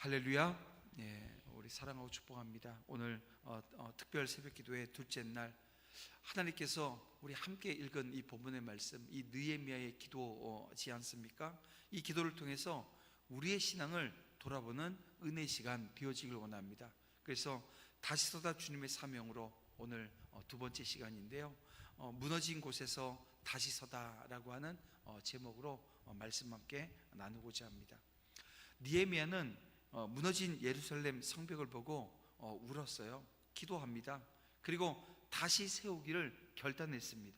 할렐루야. 우리 사랑하고 축복합니다. 오늘 특별 새벽 기도의 둘째 날, 하나님께서 우리 함께 읽은 이 본문의 말씀, 이 느헤미야의 기도지 않습니까? 이 기도를 통해서 우리의 신앙을 돌아보는 은혜 시간 되어지길 원합니다. 그래서 다시 서다 주님의 사명으로 오늘 두 번째 시간인데요, 무너진 곳에서 다시 서다라고 하는 제목으로 말씀 함께 나누고자 합니다. 느헤미야는 무너진 예루살렘 성벽을 보고 울었어요. 기도합니다. 그리고 다시 세우기를 결단했습니다.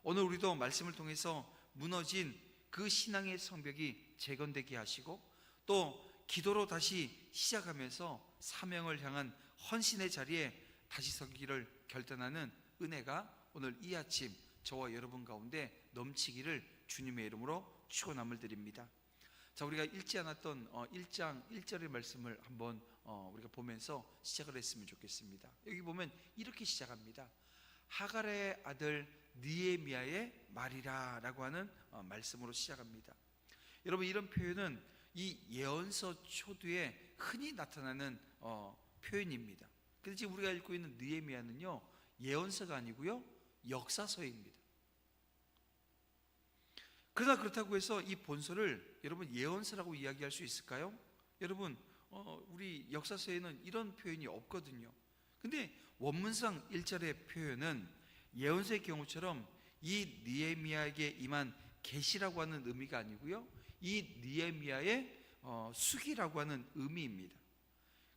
오늘 우리도 말씀을 통해서 무너진 그 신앙의 성벽이 재건되게 하시고, 또 기도로 다시 시작하면서 사명을 향한 헌신의 자리에 다시 서기를 결단하는 은혜가 오늘 이 아침 저와 여러분 가운데 넘치기를 주님의 이름으로 축원함을 드립니다. 자, 우리가 읽지 않았던 1장 1절의 말씀을 한번 우리가 보면서 시작을 했으면 좋겠습니다. 여기 보면 이렇게 시작합니다. 하갈의 아들 느헤미야의 말이라 라고 하는 말씀으로 시작합니다. 여러분, 이런 표현은 이 예언서 초두에 흔히 나타나는 표현입니다. 근데 지금 우리가 읽고 있는 느헤미야는요, 예언서가 아니고요, 역사서입니다. 그러나 그렇다고 해서 이 본서를 여러분 예언서라고 이야기할 수 있을까요? 여러분, 우리 역사서에는 이런 표현이 없거든요. 근데 원문상 1절의 표현은 예언서의 경우처럼 이 느헤미야에게 임한 계시라고 하는 의미가 아니고요, 이 느헤미야의 수기라고 하는 의미입니다.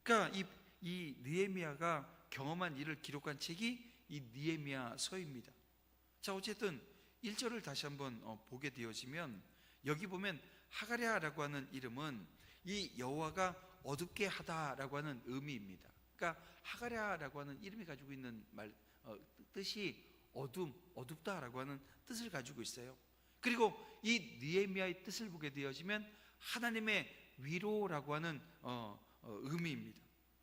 그러니까 이 느헤미야가 경험한 일을 기록한 책이 이 느헤미야서입니다. 자, 어쨌든 1절을 다시 한번 보게 되어지면, 여기 보면 하갈야라고 하는 이름은 이 여호와가 어둡게 하다라고 하는 의미입니다. 그러니까 하갈야라고 하는 이름이 가지고 있는 뜻이 어둡다라고 하는 뜻을 가지고 있어요. 그리고 이 느헤미야의 뜻을 보게 되어지면 하나님의 위로라고 하는 의미입니다.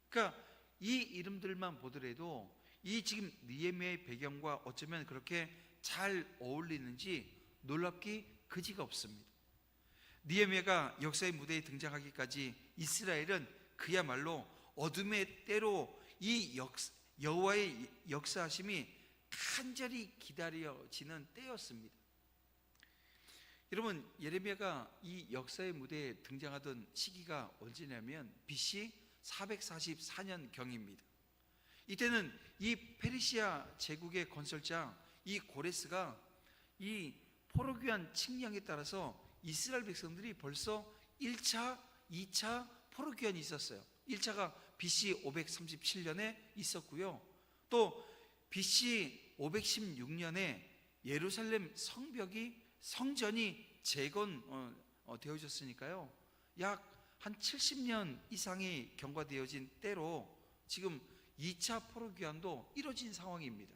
그러니까 이 이름들만 보더라도 이 지금 느헤미야의 배경과 어쩌면 그렇게 잘 어울리는지 놀랍기 그지가 없습니다. 느헤미야가 역사의 무대에 등장하기까지 이스라엘은 그야말로 어둠의 때로 이 여호와의 역사하심이 간절히 기다려지는 때였습니다. 여러분, 예레미야가 이 역사의 무대에 등장하던 시기가 언제냐면 BC 444년 경입니다. 이때는 이 페르시아 제국의 건설자 이 고레스가 이 포로귀환 칙령에 따라서 이스라엘 백성들이 벌써 1차, 2차 포로귀환이 있었어요. 1차가 BC 537년에 있었고요, 또 BC 516년에 예루살렘 성전이 재건되어졌으니까요, 약 한 70년 이상이 경과되어진 때로 지금 2차 포로귀환도 이뤄진 상황입니다.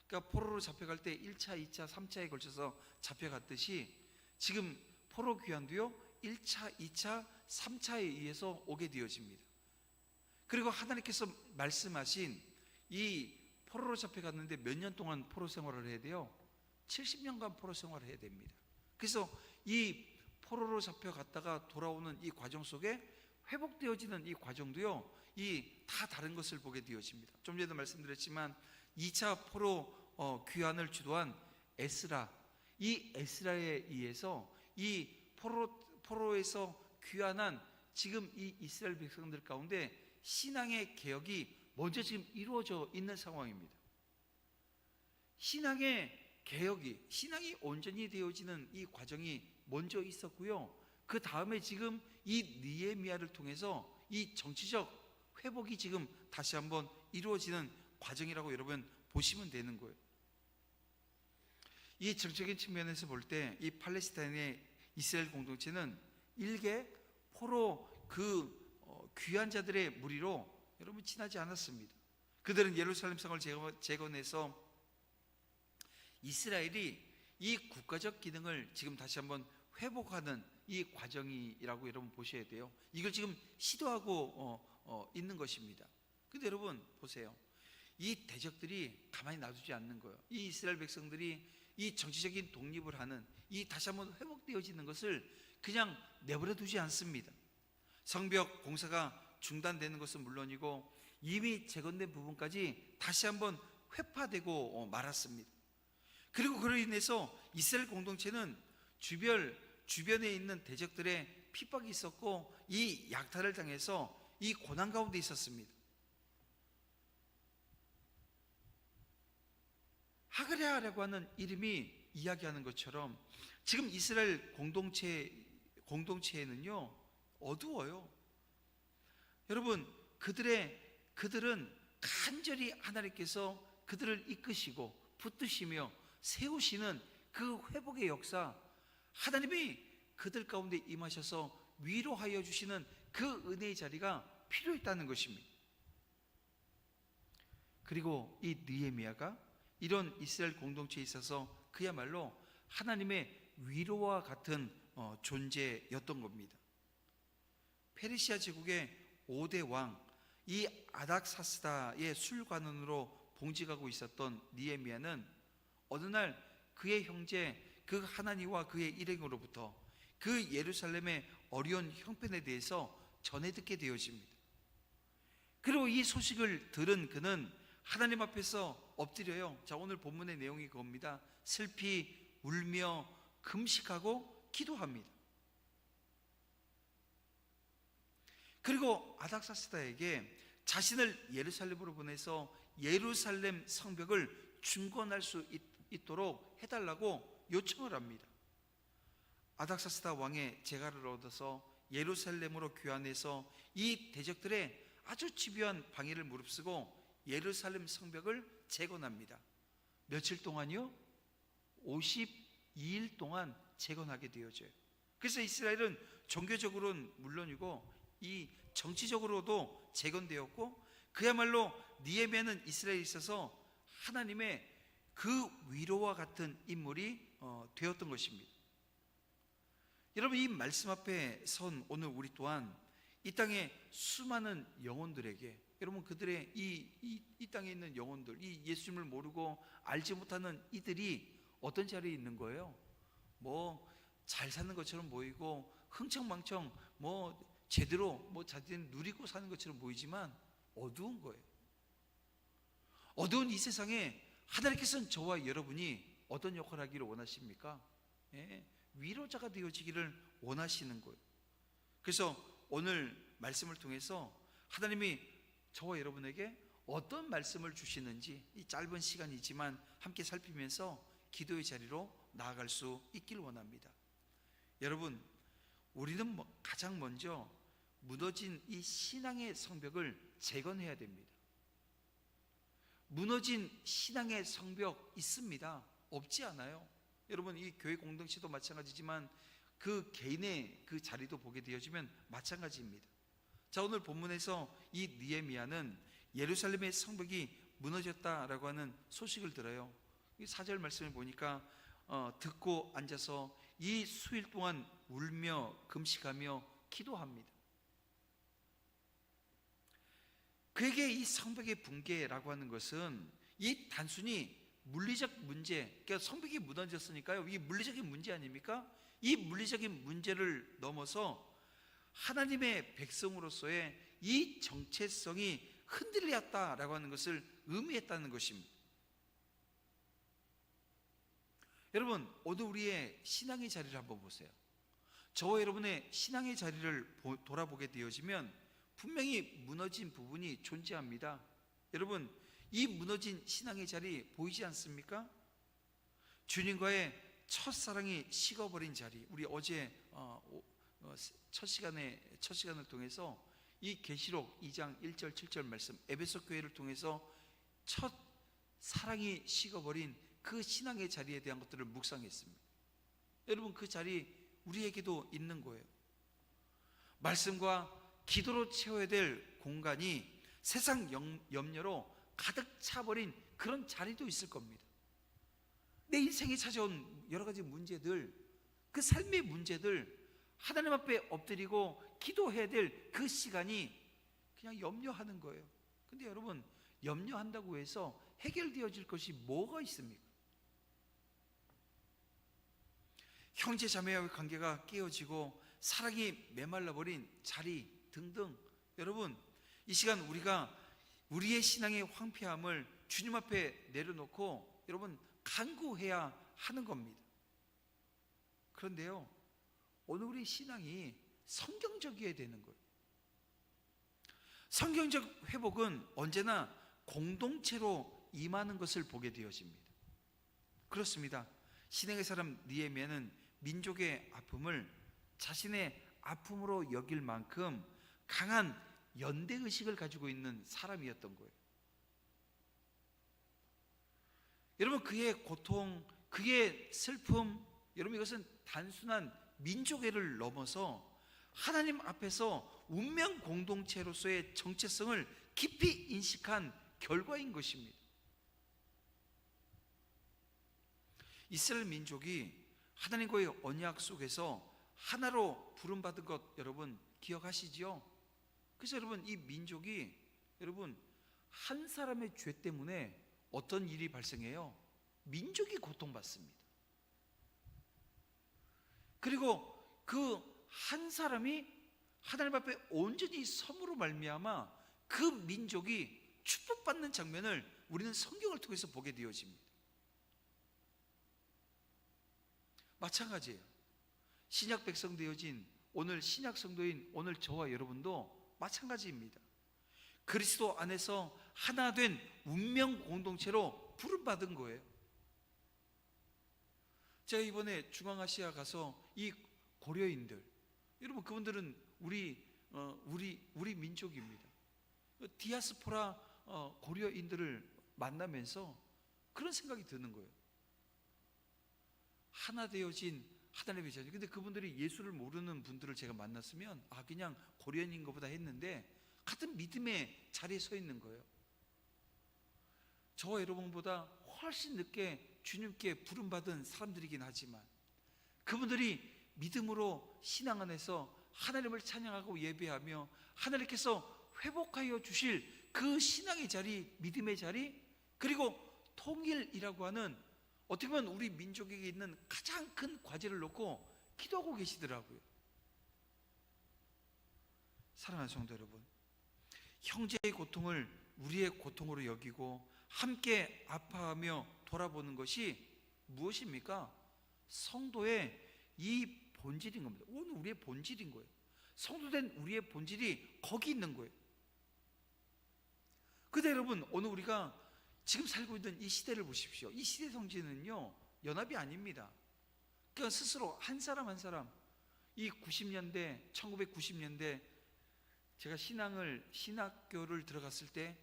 그러니까 포로로 잡혀갈 때 1차, 2차, 3차에 걸쳐서 잡혀갔듯이 지금 포로 귀환도요 1차, 2차, 3차에 의해서 오게 되어집니다. 그리고 하나님께서 말씀하신 이 포로로 잡혀갔는데 몇 년 동안 포로 생활을 해야 돼요? 70년간 포로 생활을 해야 됩니다. 그래서 이 포로로 잡혀갔다가 돌아오는 이 과정 속에 회복되어지는 이 과정도요, 이 다 다른 것을 보게 되어집니다. 좀 전에도 말씀드렸지만 2차 포로 귀환을 주도한 에스라, 이 에스라에 의해서 이 포로에서 귀환한 지금 이 이스라엘 백성들 가운데 신앙의 개혁이 먼저 지금 이루어져 있는 상황입니다. 신앙의 개혁이, 신앙이 온전히 되어지는 이 과정이 먼저 있었고요, 그 다음에 지금 이 느헤미야를 통해서 이 정치적 회복이 지금 다시 한번 이루어지는 과정이라고 여러분 보시면 되는 거예요. 이 정적인 측면에서 볼 때 이 팔레스타인의 이스라엘 공동체는 일개 포로 귀한 자들의 무리로 여러분 지나지 않았습니다. 그들은 예루살렘 성을 재건해서 이스라엘이 이 국가적 기능을 지금 다시 한번 회복하는 이 과정이라고 여러분 보셔야 돼요. 이걸 지금 시도하고 있는 것입니다. 근데 여러분 보세요, 이 대적들이 가만히 놔두지 않는 거예요. 이 이스라엘 백성들이 이 정치적인 독립을 하는 이 다시 한번 회복되어지는 것을 그냥 내버려 두지 않습니다. 성벽 공사가 중단되는 것은 물론이고 이미 재건된 부분까지 다시 한번 회파되고 말았습니다. 그리고 그로 인해서 이스라엘 공동체는 주변에 있는 대적들의 핍박이 있었고 이 약탈을 당해서 이 고난 가운데 있었습니다. 하그레아라고 하는 이름이 이야기하는 것처럼 지금 이스라엘 공동체에는요 어두워요. 여러분, 그들은 간절히 하나님께서 그들을 이끄시고 붙드시며 세우시는 그 회복의 역사, 하나님이 그들 가운데 임하셔서 위로하여 주시는 그 은혜의 자리가 필요했다는 것입니다. 그리고 이 느헤미야가 이런 이스라엘 공동체에 있어서 그야말로 하나님의 위로와 같은 존재였던 겁니다. 페르시아 제국의 5대 왕, 이 아닥사스다의 술관원으로 봉직하고 있었던 느헤미야는 어느 날 그의 형제 그 하나니와 그의 일행으로부터 그 예루살렘의 어려운 형편에 대해서 전해 듣게 되어집니다. 그리고 이 소식을 들은 그는 하나님 앞에서 엎드려요. 자, 오늘 본문의 내용이 그겁니다. 슬피 울며 금식하고 기도합니다. 그리고 아닥사스다에게 자신을 예루살렘으로 보내서 예루살렘 성벽을 중건할 수 있도록 해달라고 요청을 합니다. 아닥사스다 왕의 재가를 얻어서 예루살렘으로 귀환해서 이 대적들의 아주 집요한 방해를 무릅쓰고 예루살렘 성벽을 재건합니다. 며칠 동안이요? 52일 동안 재건하게 되어져요. 그래서 이스라엘은 종교적으로는 물론이고 이 정치적으로도 재건되었고 그야말로 느헤미야는 이스라엘에 있어서 하나님의 그 위로와 같은 인물이 되었던 것입니다. 여러분, 이 말씀 앞에 선 오늘 우리 또한 이 땅의 수많은 영혼들에게, 여러분 그들의 이 땅에 있는 영혼들, 이 예수님을 모르고 알지 못하는 이들이 어떤 자리에 있는 거예요? 뭐 잘 사는 것처럼 보이고 흥청망청 제대로 자기는 누리고 사는 것처럼 보이지만 어두운 거예요. 어두운 이 세상에 하나님께서는 저와 여러분이 어떤 역할을 하기를 원하십니까? 위로자가 되어지기를 원하시는 거예요. 그래서 오늘 말씀을 통해서 하나님이 저와 여러분에게 어떤 말씀을 주시는지 이 짧은 시간이지만 함께 살피면서 기도의 자리로 나아갈 수 있기를 원합니다. 여러분, 우리는 가장 먼저 무너진 이 신앙의 성벽을 재건해야 됩니다. 무너진 신앙의 성벽 있습니다. 없지 않아요. 여러분, 이 교회 공동체도 마찬가지지만 그 개인의 그 자리도 보게 되어지면 마찬가지입니다. 자, 오늘 본문에서 이 느헤미야는 예루살렘의 성벽이 무너졌다라고 하는 소식을 들어요. 이 4절 말씀을 보니까 듣고 앉아서 이 수일 동안 울며 금식하며 기도합니다. 그에게 이 성벽의 붕괴라고 하는 것은 이 단순히 물리적 문제, 그러니까 성벽이 무너졌으니까요, 이게 물리적인 문제 아닙니까? 이 물리적인 문제를 넘어서 하나님의 백성으로서의 이 정체성이 흔들렸다라고 하는 것을 의미했다는 것입니다. 여러분, 오늘 우리의 신앙의 자리를 한번 보세요. 저와 여러분의 신앙의 자리를 돌아보게 되어지면 분명히 무너진 부분이 존재합니다. 여러분, 이 무너진 신앙의 자리 보이지 않습니까? 주님과의 첫사랑이 식어버린 자리. 우리 어제 첫 시간을 통해서 이 계시록 2장 1절 7절 말씀, 에베소 교회를 통해서 첫 사랑이 식어버린 그 신앙의 자리에 대한 것들을 묵상했습니다. 여러분, 그 자리 우리에게도 있는 거예요. 말씀과 기도로 채워야 될 공간이 세상 염려로 가득 차버린 그런 자리도 있을 겁니다. 내 인생에 찾아온 여러 가지 문제들, 그 삶의 문제들, 하나님 앞에 엎드리고 기도해야 될 그 시간이 그냥 염려하는 거예요. 근데 여러분, 염려한다고 해서 해결되어질 것이 뭐가 있습니까? 형제 자매와의 관계가 깨어지고 사랑이 메말라 버린 자리 등등, 여러분 이 시간 우리가 우리의 신앙의 황폐함을 주님 앞에 내려놓고 여러분 간구해야 하는 겁니다. 그런데요, 오늘 우리 신앙이 성경적이어야 되는 거예요. 성경적 회복은 언제나 공동체로 임하는 것을 보게 되어집니다. 그렇습니다. 신앙의 사람 느헤미야는 민족의 아픔을 자신의 아픔으로 여길 만큼 강한 연대의식을 가지고 있는 사람이었던 거예요. 여러분, 그의 고통, 그의 슬픔, 여러분 이것은 단순한 민족애를 넘어서 하나님 앞에서 운명 공동체로서의 정체성을 깊이 인식한 결과인 것입니다. 이스라엘 민족이 하나님과의 언약 속에서 하나로 부름받은 것 여러분 기억하시지요? 그래서 여러분 이 민족이 여러분 한 사람의 죄 때문에 어떤 일이 발생해요? 민족이 고통받습니다. 그리고 그 한 사람이 하나님 앞에 온전히 섬으로 말미암아 그 민족이 축복받는 장면을 우리는 성경을 통해서 보게 되어집니다. 마찬가지예요. 신약 백성 되어진 오늘 신약 성도인 오늘 저와 여러분도 마찬가지입니다. 그리스도 안에서 하나 된 운명 공동체로 부름받은 거예요. 제가 이번에 중앙아시아 가서 이 고려인들, 여러분 그분들은 우리 민족입니다. 디아스포라 고려인들을 만나면서 그런 생각이 드는 거예요. 하나 되어진 하나님의 자녀. 근데 그분들이 예수를 모르는 분들을 제가 만났으면 그냥 고려인인 것보다 했는데 같은 믿음의 자리에 서 있는 거예요. 저와 여러분보다 훨씬 늦게 주님께 부름받은 사람들이긴 하지만 그분들이 믿음으로 신앙 안에서 하나님을 찬양하고 예배하며 하나님께서 회복하여 주실 그 신앙의 자리, 믿음의 자리, 그리고 통일이라고 하는 어떻게 보면 우리 민족에게 있는 가장 큰 과제를 놓고 기도하고 계시더라고요. 사랑하는 성도 여러분, 형제의 고통을 우리의 고통으로 여기고 함께 아파하며 돌아보는 것이 무엇입니까? 성도의 이 본질인 겁니다. 오늘 우리의 본질인 거예요. 성도된 우리의 본질이 거기 있는 거예요. 근데 여러분, 오늘 우리가 지금 살고 있는 이 시대를 보십시오. 이 시대 성지는요 연합이 아닙니다. 그러니까 스스로 한 사람 한 사람, 이 90년대 1990년대 제가 신학교를 들어갔을 때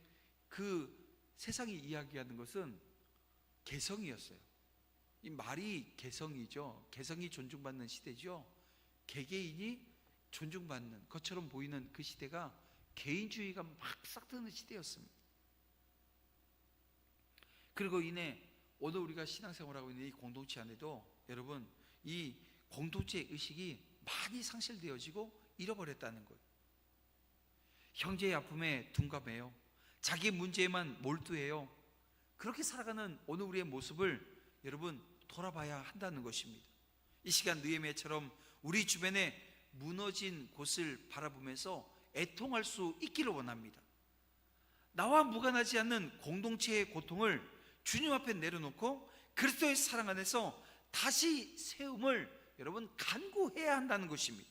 그 세상이 이야기하는 것은 개성이었어요. 이 말이 개성이죠. 개성이 존중받는 시대죠. 개개인이 존중받는 것처럼 보이는 그 시대가 개인주의가 막 싹트는 시대였습니다. 그리고 이내 오늘 우리가 신앙생활하고 있는 이 공동체 안에도 여러분 이 공동체 의식이 많이 상실되어지고 잃어버렸다는 거예요. 형제의 아픔에 둔감해요. 자기 문제에만 몰두해요. 그렇게 살아가는 오늘 우리의 모습을 여러분 돌아봐야 한다는 것입니다. 이 시간 느헤미야처럼 우리 주변에 무너진 곳을 바라보면서 애통할 수 있기를 원합니다. 나와 무관하지 않는 공동체의 고통을 주님 앞에 내려놓고 그리스도의 사랑 안에서 다시 세움을 여러분 간구해야 한다는 것입니다.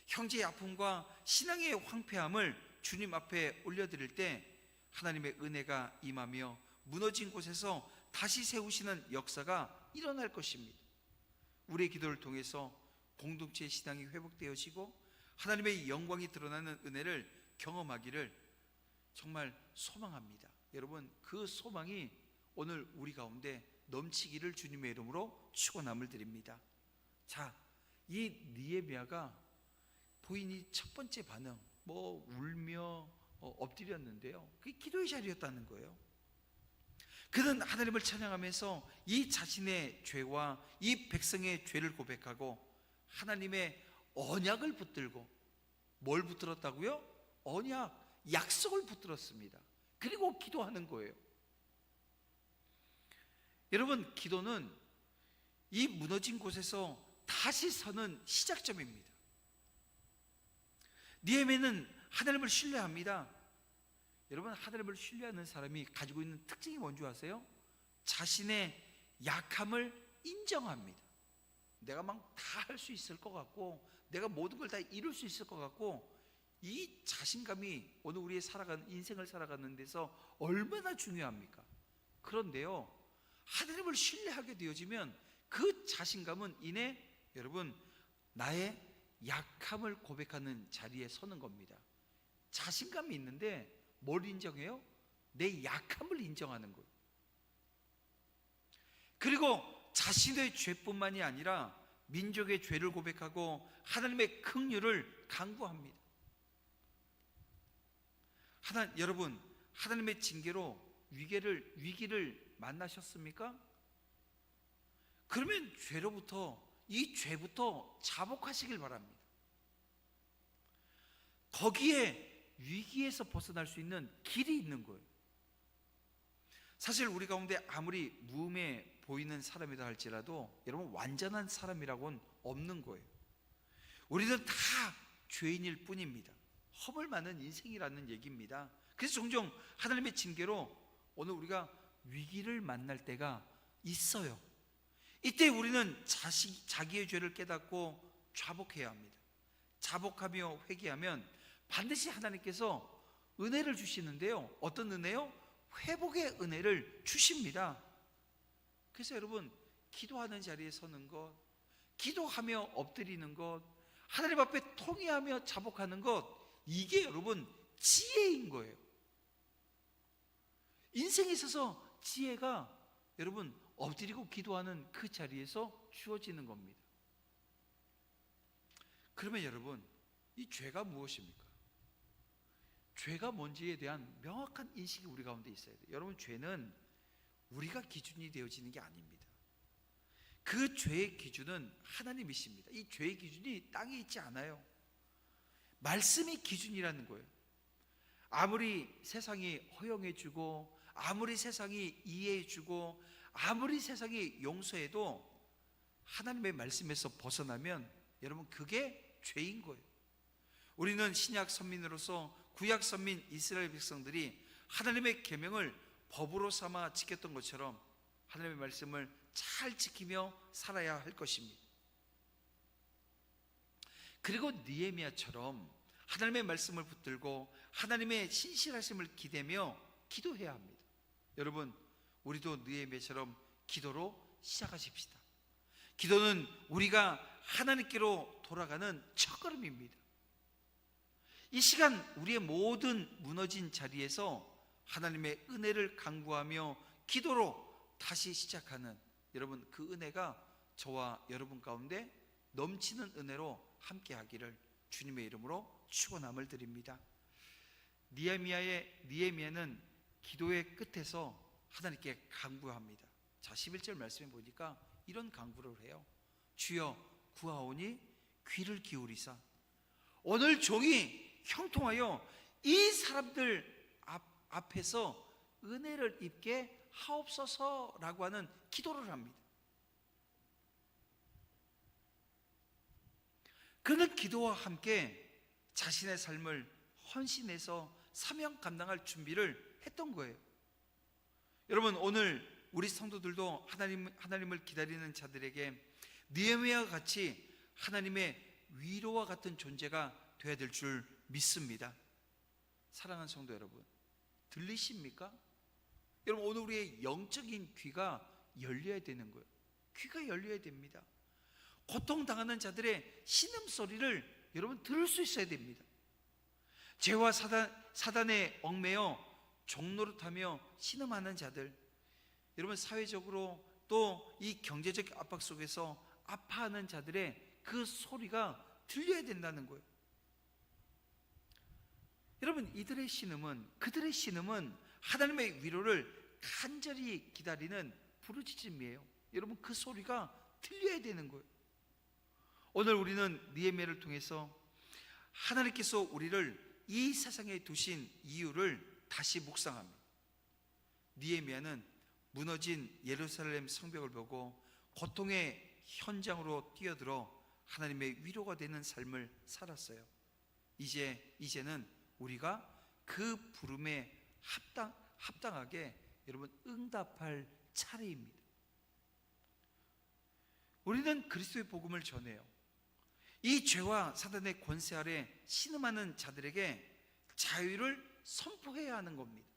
형제의 아픔과 신앙의 황폐함을 주님 앞에 올려드릴 때 하나님의 은혜가 임하며 무너진 곳에서 다시 세우시는 역사가 일어날 것입니다. 우리의 기도를 통해서 공동체의 신앙이 회복되어지고 하나님의 영광이 드러나는 은혜를 경험하기를 정말 소망합니다. 여러분 그 소망이 오늘 우리 가운데 넘치기를 주님의 이름으로 축원함을 드립니다. 자, 이 느헤미야가 보인 이 첫 번째 반응, 울며 엎드렸는데요, 그게 기도의 자리였다는 거예요. 그는 하나님을 찬양하면서 이 자신의 죄와 이 백성의 죄를 고백하고 하나님의 언약을 붙들고, 뭘 붙들었다고요? 언약, 약속을 붙들었습니다. 그리고 기도하는 거예요. 여러분, 기도는 이 무너진 곳에서 다시 서는 시작점입니다. 느헤미야는 하나님을 신뢰합니다. 여러분, 하나님을 신뢰하는 사람이 가지고 있는 특징이 뭔지 아세요? 자신의 약함을 인정합니다. 내가 막 다 할 수 있을 것 같고, 내가 모든 걸 다 이룰 수 있을 것 같고, 이 자신감이 오늘 우리의 살아가는 인생을 살아가는 데서 얼마나 중요합니까? 그런데요, 하나님을 신뢰하게 되어지면 그 자신감은 이내 여러분 나의 약함을 고백하는 자리에 서는 겁니다. 자신감이 있는데 뭘 인정해요? 내 약함을 인정하는 거예요. 그리고 자신의 죄뿐만이 아니라 민족의 죄를 고백하고 하나님의 긍휼을 간구합니다. 여러분, 하나님의 징계로 위기를 만나셨습니까? 그러면 이 죄부터 자복하시길 바랍니다. 거기에 위기에서 벗어날 수 있는 길이 있는 거예요. 사실 우리 가운데 아무리 무음해 보이는 사람이다 할지라도 여러분, 완전한 사람이라고는 없는 거예요. 우리는 다 죄인일 뿐입니다. 허물 많은 인생이라는 얘기입니다. 그래서 종종 하나님의 징계로 오늘 우리가 위기를 만날 때가 있어요. 이때 우리는 자기의 죄를 깨닫고 자복해야 합니다. 자복하며 회개하면 반드시 하나님께서 은혜를 주시는데요, 어떤 은혜요? 회복의 은혜를 주십니다. 그래서 여러분, 기도하는 자리에 서는 것, 기도하며 엎드리는 것, 하나님 앞에 통회하며 자복하는 것, 이게 여러분 지혜인 거예요. 인생에 있어서 지혜가 여러분 엎드리고 기도하는 그 자리에서 주어지는 겁니다. 그러면 여러분, 이 죄가 무엇입니까? 죄가 뭔지에 대한 명확한 인식이 우리 가운데 있어야 돼요. 여러분, 죄는 우리가 기준이 되어지는 게 아닙니다. 그 죄의 기준은 하나님이십니다. 이 죄의 기준이 땅에 있지 않아요. 말씀이 기준이라는 거예요. 아무리 세상이 허용해주고, 아무리 세상이 이해해주고, 아무리 세상이 용서해도 하나님의 말씀에서 벗어나면 여러분, 그게 죄인 거예요. 우리는 신약 선민으로서 구약 선민 이스라엘 백성들이 하나님의 계명을 법으로 삼아 지켰던 것처럼 하나님의 말씀을 잘 지키며 살아야 할 것입니다. 그리고 느헤미야처럼 하나님의 말씀을 붙들고 하나님의 신실하심을 기대며 기도해야 합니다. 여러분, 우리도 느헤미야처럼 기도로 시작하십시다. 기도는 우리가 하나님께로 돌아가는 첫걸음입니다. 이 시간 우리의 모든 무너진 자리에서 하나님의 은혜를 간구하며 기도로 다시 시작하는 여러분, 그 은혜가 저와 여러분 가운데 넘치는 은혜로 함께하기를 주님의 이름으로 축원함을 드립니다. 느헤미야는 기도의 끝에서 하나님께 간구합니다. 자, 11절 말씀에 보니까 이런 간구를 해요. 주여 구하오니 귀를 기울이사 오늘 종이 형통하여 이 사람들 앞에서 은혜를 입게 하옵소서라고 하는 기도를 합니다. 그는 기도와 함께 자신의 삶을 헌신해서 사명 감당할 준비를 했던 거예요. 여러분, 오늘 우리 성도들도 하나님을 기다리는 자들에게 느헤미야와 같이 하나님의 위로와 같은 존재가 되어야 될 줄 믿습니다. 사랑하는 성도 여러분, 들리십니까? 여러분, 오늘 우리의 영적인 귀가 열려야 되는 거예요. 귀가 열려야 됩니다. 고통당하는 자들의 신음소리를 여러분 들을 수 있어야 됩니다. 죄와 사단에 얽매여 종노릇하며 신음하는 자들, 여러분 사회적으로 또 이 경제적 압박 속에서 아파하는 자들의 그 소리가 들려야 된다는 거예요. 여러분, 그들의 신음은 하나님의 위로를 간절히 기다리는 부르짖음이에요. 여러분, 그 소리가 들려야 되는 거예요. 오늘 우리는 느헤미야를 통해서 하나님께서 우리를 이 세상에 두신 이유를 다시 묵상합니다. 느헤미야는 무너진 예루살렘 성벽을 보고 고통의 현장으로 뛰어들어 하나님의 위로가 되는 삶을 살았어요. 이제는 우리가 그 부름에 합당하게 여러분 응답할 차례입니다. 우리는 그리스도의 복음을 전해요. 이 죄와 사단의 권세 아래 신음하는 자들에게 자유를 선포해야 하는 겁니다.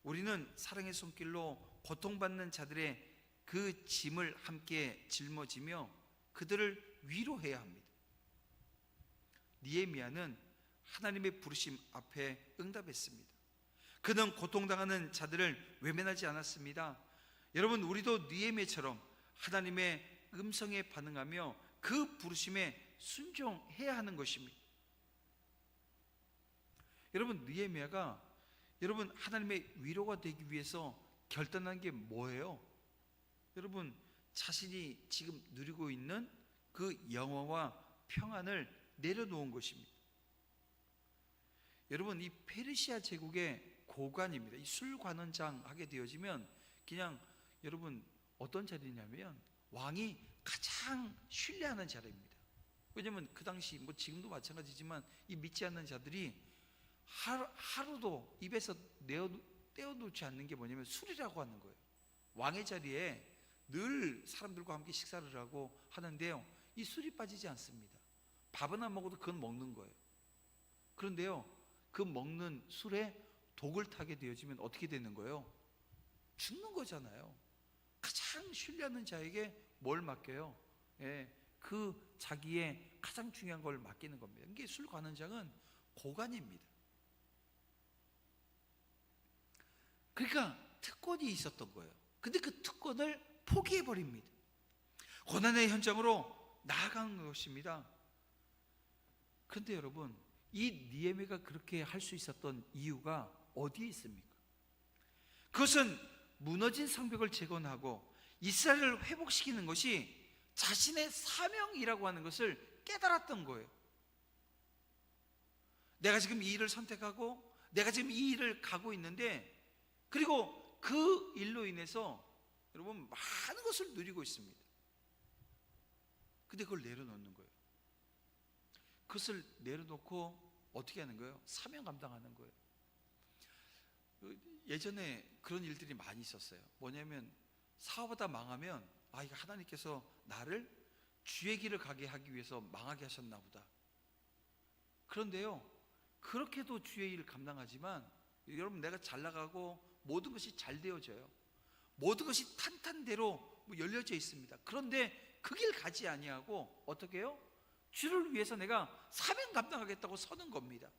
우리는 사랑의 손길로 고통받는 자들의 그 짐을 함께 짊어지며 그들을 위로해야 합니다. 느헤미야는 하나님의 부르심 앞에 응답했습니다. 그는 고통당하는 자들을 외면하지 않았습니다. 여러분, 우리도 느헤미야처럼 하나님의 음성에 반응하며 그 부르심에 순종해야 하는 것입니다. 여러분, 느헤미야가 여러분 하나님의 위로가 되기 위해서 결단한 게 뭐예요? 여러분, 자신이 지금 누리고 있는 그 영화와 평안을 내려놓은 것입니다. 여러분, 이 페르시아 제국의 고관입니다. 이 술관원장 하게 되어지면 그냥 여러분 어떤 자리냐면 왕이 가장 신뢰하는 자리입니다. 왜냐하면 그 당시 뭐 지금도 마찬가지지만 이 믿지 않는 자들이 하루도 입에서 떼어놓지 않는 게 뭐냐면 술이라고 하는 거예요. 왕의 자리에 늘 사람들과 함께 식사를 하고 하는데요, 이 술이 빠지지 않습니다. 밥은 안 먹어도 그건 먹는 거예요. 그런데요, 그 먹는 술에 독을 타게 되어지면 어떻게 되는 거예요? 죽는 거잖아요. 가장 신뢰하는 자에게 뭘 맡겨요? 그 자기의 가장 중요한 걸 맡기는 겁니다. 이게 술관원장은 고관입니다. 그러니까 특권이 있었던 거예요. 근데 그 특권을 포기해버립니다. 고난의 현장으로 나아가는 것입니다. 그런데 여러분, 이 느헤미야가 그렇게 할 수 있었던 이유가 어디에 있습니까? 그것은 무너진 성벽을 재건하고 이스라엘을 회복시키는 것이 자신의 사명이라고 하는 것을 깨달았던 거예요. 내가 지금 이 일을 선택하고 내가 지금 이 일을 가고 있는데, 그리고 그 일로 인해서 여러분 많은 것을 누리고 있습니다. 근데 그걸 내려놓는 거예요. 그것을 내려놓고 어떻게 하는 거예요? 사명 감당하는 거예요. 예전에 그런 일들이 많이 있었어요. 뭐냐면 사업하다 망하면 이거 하나님께서 나를 주의 길을 가게 하기 위해서 망하게 하셨나 보다. 그런데요, 그렇게도 주의 일을 감당하지만 여러분, 내가 잘 나가고 모든 것이 잘 되어져요. 모든 것이 탄탄대로 열려져 있습니다. 그런데 그 길 가지 아니하고 어떻게 해요? 주를 위해서 내가 사명 감당하겠다고 서는 겁니다.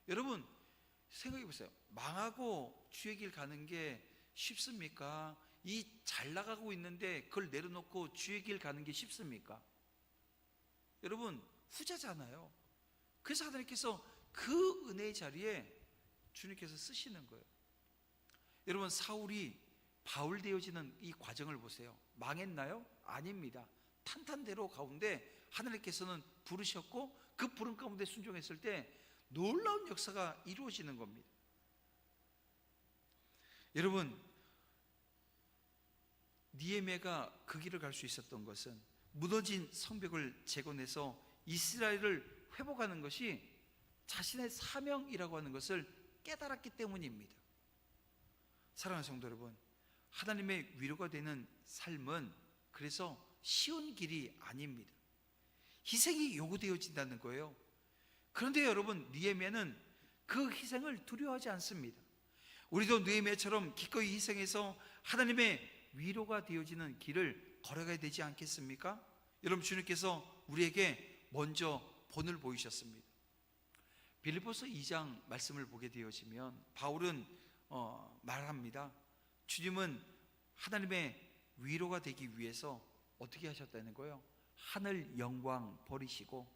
여러분, 생각해 보세요. 망하고 주의 길 가는 게 쉽습니까? 이 잘 나가고 있는데 그걸 내려놓고 주의 길 가는 게 쉽습니까? 여러분, 후자잖아요. 그래서 하나님께서 그 은혜의 자리에 주님께서 쓰시는 거예요. 여러분, 사울이 바울 되어지는 이 과정을 보세요. 망했나요? 아닙니다. 탄탄대로 가운데 하나님께서는 부르셨고 그 부름 가운데 순종했을 때 놀라운 역사가 이루어지는 겁니다. 여러분, 느헤미야가 그 길을 갈 수 있었던 것은 무너진 성벽을 재건해서 이스라엘을 회복하는 것이 자신의 사명이라고 하는 것을 깨달았기 때문입니다. 사랑하는 성도 여러분, 하나님의 위로가 되는 삶은 그래서 쉬운 길이 아닙니다. 희생이 요구되어진다는 거예요. 그런데 여러분, 느헤미야는 그 희생을 두려워하지 않습니다. 우리도 느헤미야처럼 기꺼이 희생해서 하나님의 위로가 되어지는 길을 걸어가야 되지 않겠습니까? 여러분, 주님께서 우리에게 먼저 본을 보이셨습니다. 빌립보서 2장 말씀을 보게 되어지면 바울은 말합니다. 주님은 하나님의 위로가 되기 위해서 어떻게 하셨다는 거예요? 하늘 영광 버리시고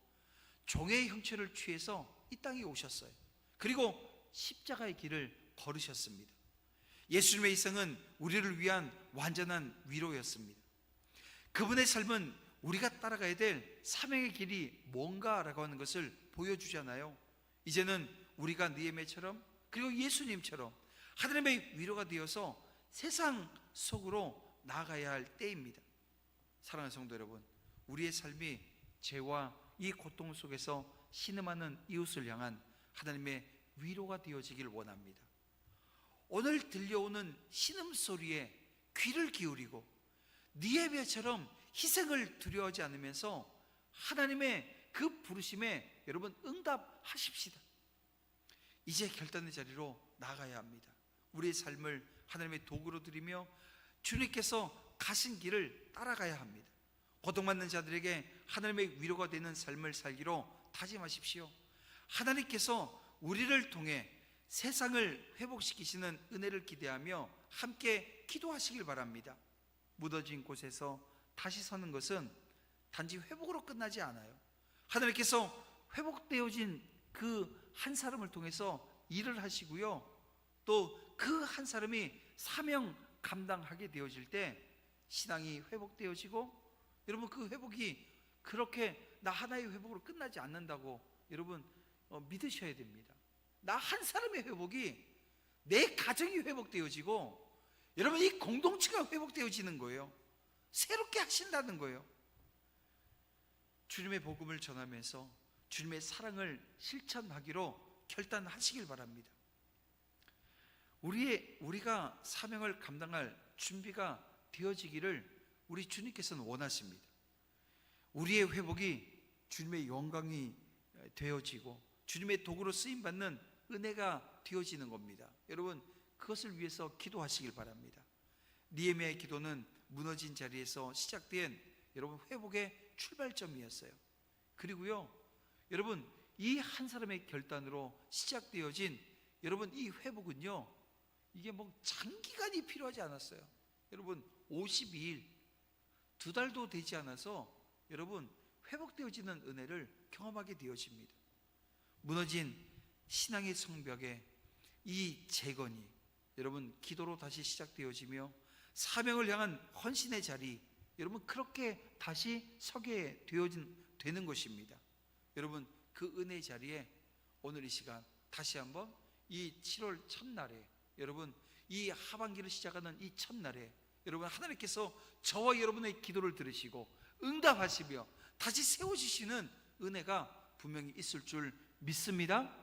종의 형체를 취해서 이 땅에 오셨어요. 그리고 십자가의 길을 걸으셨습니다. 예수님의 희생은 우리를 위한 완전한 위로였습니다. 그분의 삶은 우리가 따라가야 될 사명의 길이 뭔가라고 하는 것을 보여주잖아요. 이제는 우리가 느헤미야처럼 그리고 예수님처럼 하나님의 위로가 되어서 세상 속으로 나아가야 할 때입니다. 사랑하는 성도 여러분, 우리의 삶이 죄와 이 고통 속에서 신음하는 이웃을 향한 하나님의 위로가 되어지길 원합니다. 오늘 들려오는 신음소리에 귀를 기울이고 느헤미야처럼 희생을 두려워하지 않으면서 하나님의 그 부르심에 여러분 응답하십시다. 이제 결단의 자리로 나아가야 합니다. 우리의 삶을 하나님의 도구로 드리며 주님께서 가신 길을 따라가야 합니다. 고통받는 자들에게 하나님의 위로가 되는 삶을 살기로 다짐하십시오. 하나님께서 우리를 통해 세상을 회복시키시는 은혜를 기대하며 함께 기도하시길 바랍니다. 무너진 곳에서 다시 서는 것은 단지 회복으로 끝나지 않아요. 하나님께서 회복되어진 그 한 사람을 통해서 일을 하시고요, 또 그 한 사람이 사명 감당하게 되어질 때 신앙이 회복되어지고, 여러분 그 회복이 그렇게 나 하나의 회복으로 끝나지 않는다고 여러분 믿으셔야 됩니다. 나 한 사람의 회복이 내 가정이 회복되어지고 여러분 이 공동체가 회복되어지는 거예요. 새롭게 하신다는 거예요. 주님의 복음을 전하면서 주님의 사랑을 실천하기로 결단하시길 바랍니다. 우리가 사명을 감당할 준비가 되어지기를 우리 주님께서는 원하십니다. 우리의 회복이 주님의 영광이 되어지고 주님의 도구로 쓰임받는 은혜가 되어지는 겁니다. 여러분 그것을 위해서 기도하시길 바랍니다. 느헤미야의 기도는 무너진 자리에서 시작된 여러분 회복의 출발점이었어요. 그리고요 여러분 이 한 사람의 결단으로 시작되어진 여러분 이 회복은요, 이게 뭐 장기간이 필요하지 않았어요. 여러분 52일, 2달도 되지 않아서 여러분 회복되어지는 은혜를 경험하게 되어집니다. 무너진 신앙의 성벽에 이 재건이 여러분 기도로 다시 시작되어지며 사명을 향한 헌신의 자리, 여러분 그렇게 다시 서게 되는 것입니다. 여러분 그 은혜의 자리에 오늘 이 시간 다시 한번 이 7월 첫날에 여러분 이 하반기를 시작하는 이 첫날에 여러분 하나님께서 저와 여러분의 기도를 들으시고 응답하시며 다시 세워주시는 은혜가 분명히 있을 줄 믿습니다.